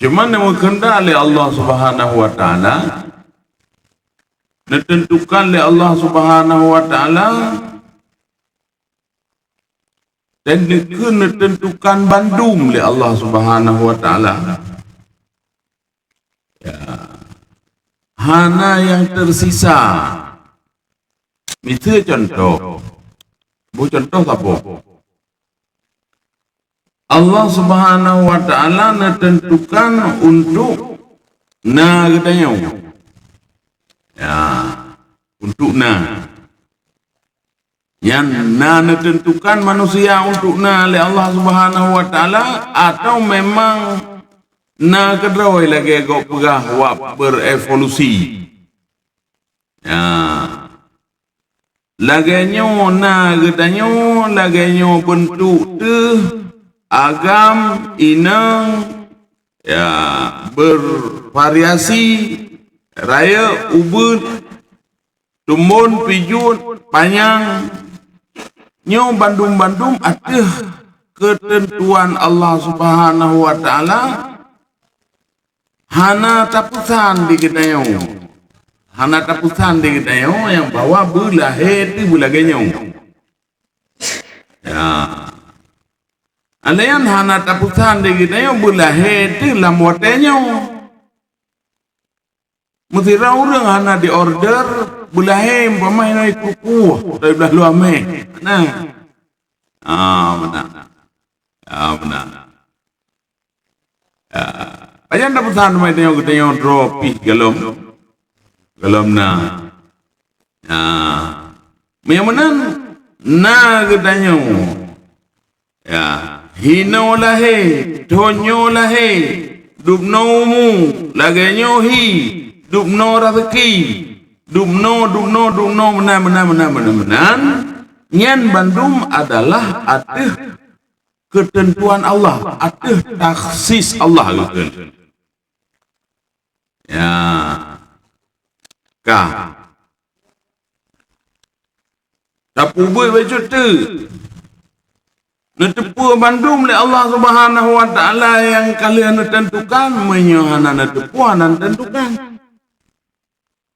Cuma yang berkehendak oleh Allah Subhanahu wa taala, ditentukan oleh Allah Subhanahu wa taala, dan ditentukan bandum oleh Allah Subhanahu wa taala. Ya. Hana yang tersisa. Misal contoh. Contoh apa? Allah Subhanahu wa taala menentukan untuk katanya. Ya, untuk yang menentukan manusia untuk oleh Allah Subhanahu wa taala, atau memang kedrawai lagi agak pegah wak berevolusi. Ya. Laganya katanya laganya bentuk agam inang ya bervariasi raya ubud tumbun pijut panjang nyo bandum-bandum ada ketentuan Allah Subhanahu wa taala, hana tapusan di kita hana tapusan di kita yang bawa belahir di bulaganya. Ya. Ada yang hana tapusan di kita yang belahir di lamwatenya. Mesti orang hana di order belahir pemain kuku dari belah luar meh. Nah. Benar. Benar. Ayan tapusan mai tengok kita dropi galom na. Memang katanya. Ya, hino lahe, tonyo lahe, dubno mu, lagenyo hi, dubno rezeki, dubno menan. Nyan bandum adalah ada ketentuan Allah, ada taksis Allah gitu. Ya. Tapi baju tu netepu bandum oleh Allah Subhanahu wa taala yang kalian tentukan menyohana netepu anan tentukan.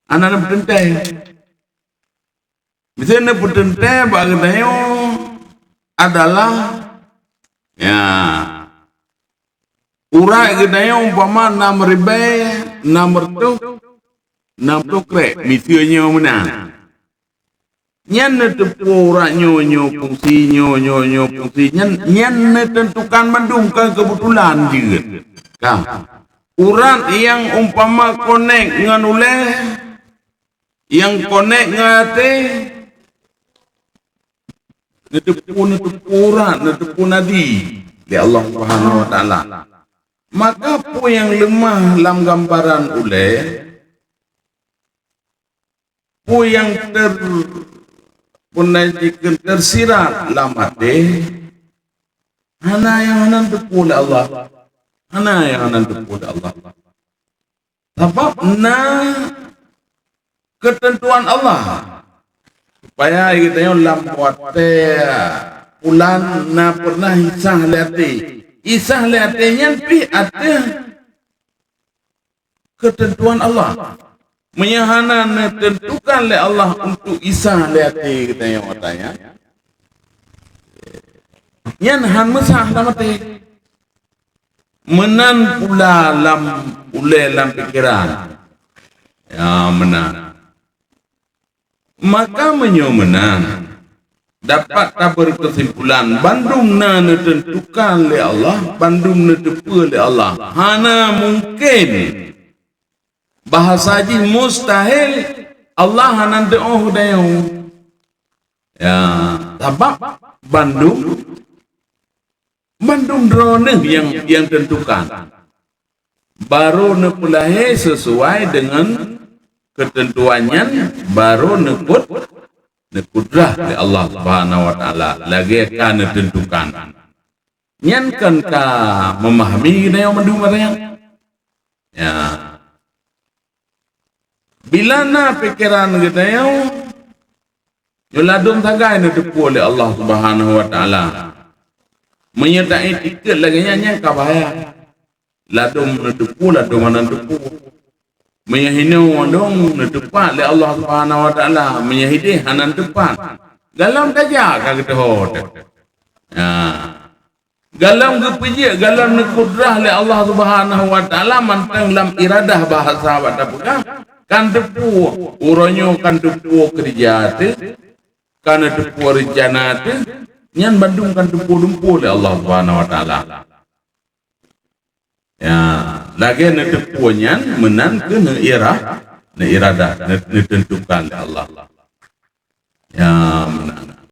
Anan pententai. Misalnya pententai bagainya adalah ya urai gedanya umpama 6 krek misalnya mana nyan netepu urai nyo fungsi fungsi nyan tentukan mendungkan kebetulan juga urat yang umpama konek dengan uleh yang konek ngate netepu urat netepu nadi di Allah Subhanahu wa taala. Maka pu yang lemah dalam gambaran uleh, pu yang tersirat dalam hati, hana yang hanan tepu oleh Allah, hana yang hanan tepu oleh Allah. Sebab ketentuan Allah supaya kita yang lambat pulan pernah isah lihatnya pi ada ketentuan Allah menyahana tentukan oleh Allah untuk isah lihati kita yang watanya nyan han mesah lamati menan pula lam pikiran ya menan maka menyomenan dapat tabur kesimpulan bandung tentukan oleh Allah, bandung tentukan oleh Allah. Hana mungkin bahasa ji mustahil Allah hana doa dayo. Ya, sebab bandung drone yang tentukan. Baru nepulahe sesuai dengan ketentuannya, baru nekudrah oleh Allah Subhanahu wa taala lagi akan ditentukan. Nyan kan ka memahami kita yang mendung katanya. Ya. Bila na pikiran kita yang yuladum tagai netepu oleh Allah Subhanahu wa taala. Menyertai tiket lagi nyanyi ka bahaya. ladum netupu ladum manantupu menyahinu dong netupa le Allah Subhanahu wa taala menyahidi hanan tepat galam daja kagak hot ya galam gepeje galam nekudrah le Allah Subhanahu wa taala mantang lam iradah bahasa pada pegang kan tepu uronyo kan tepu kerja te kan tepu rencana te nyan bandung kan tepu dumpu le Allah Subhanahu wa taala ya lagi netepu nyan menan ke iradah netentukan le Allah ya menang